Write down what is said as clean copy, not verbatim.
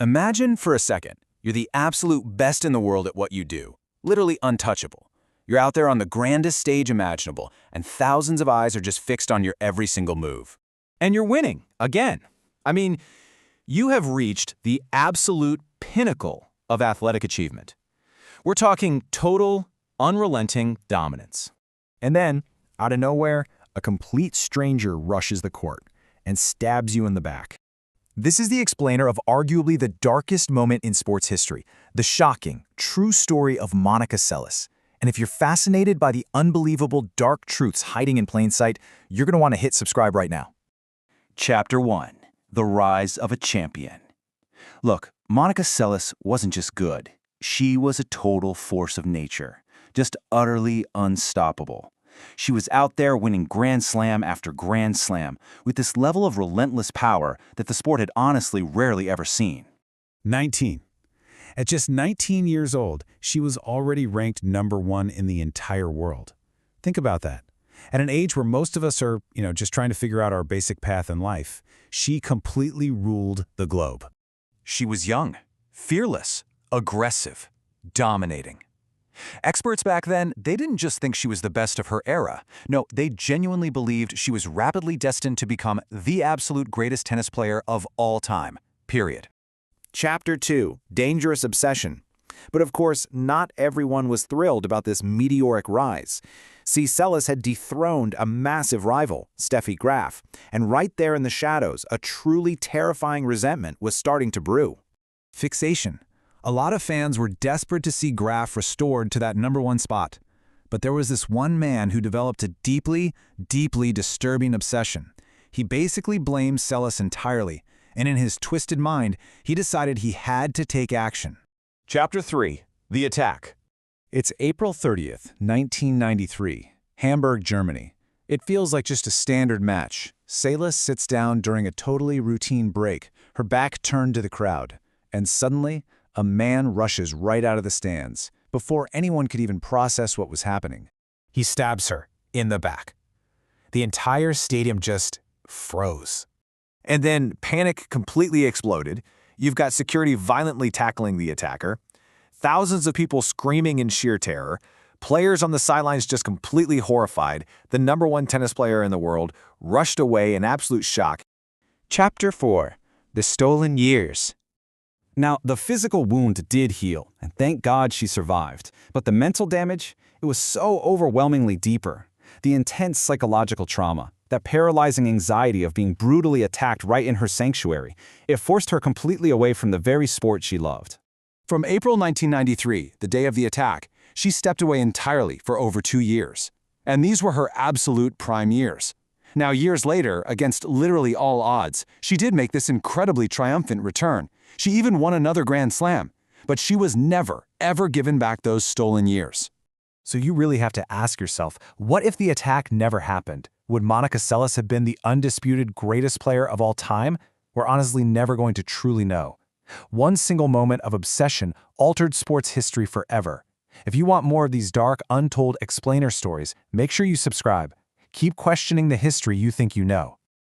Imagine for a second, you're the absolute best in the world at what you do, literally untouchable. You're out there on the grandest stage imaginable, and thousands of eyes are just fixed on your every single move. And you're winning, again. I mean, you have reached the absolute pinnacle of athletic achievement. We're talking total, unrelenting dominance. And then, out of nowhere, a complete stranger rushes the court and stabs you in the back. This is the explainer of arguably the darkest moment in sports history, the shocking, true story of Monica Seles. And if you're fascinated by the unbelievable dark truths hiding in plain sight, you're going to want to hit subscribe right now. Chapter 1. The Rise of a Champion. Look, Monica Seles wasn't just good. She was a total force of nature, just utterly unstoppable. She was out there winning Grand Slam after Grand Slam with this level of relentless power that the sport had honestly rarely ever seen. 19. At just 19 years old, she was already ranked #1 in the entire world. Think about that. At an age where most of us are, just trying to figure out our basic path in life, she completely ruled the globe. She was young, fearless, aggressive, dominating. Experts back then, they didn't just think she was the best of her era. No, they genuinely believed she was rapidly destined to become the absolute greatest tennis player of all time, period. Chapter 2. Dangerous Obsession. But of course, not everyone was thrilled about this meteoric rise. See, Seles had dethroned a massive rival, Steffi Graf, and right there in the shadows, a truly terrifying resentment was starting to brew. Fixation. A lot of fans were desperate to see Graf restored to that #1 spot. But there was this one man who developed a deeply, deeply disturbing obsession. He basically blamed Seles entirely, and in his twisted mind, he decided he had to take action. Chapter 3. The Attack. It's April 30th, 1993, Hamburg, Germany. It feels like just a standard match. Seles sits down during a totally routine break, her back turned to the crowd, and suddenly, a man rushes right out of the stands, before anyone could even process what was happening. He stabs her in the back. The entire stadium just froze. And then panic completely exploded. You've got security violently tackling the attacker, thousands of people screaming in sheer terror, players on the sidelines just completely horrified, the #1 tennis player in the world rushed away in absolute shock. Chapter 4. The Stolen Years. Now, the physical wound did heal, and thank God she survived. But the mental damage, it was so overwhelmingly deeper. The intense psychological trauma, that paralyzing anxiety of being brutally attacked right in her sanctuary, it forced her completely away from the very sport she loved. From April 1993, the day of the attack, she stepped away entirely for over 2 years. And these were her absolute prime years. Now, years later, against literally all odds, she did make this incredibly triumphant return. She even won another Grand Slam. But she was never, ever given back those stolen years. So you really have to ask yourself, what if the attack never happened? Would Monica Seles have been the undisputed greatest player of all time? We're honestly never going to truly know. One single moment of obsession altered sports history forever. If you want more of these dark, untold explainer stories, make sure you subscribe. Keep questioning the history you think you know.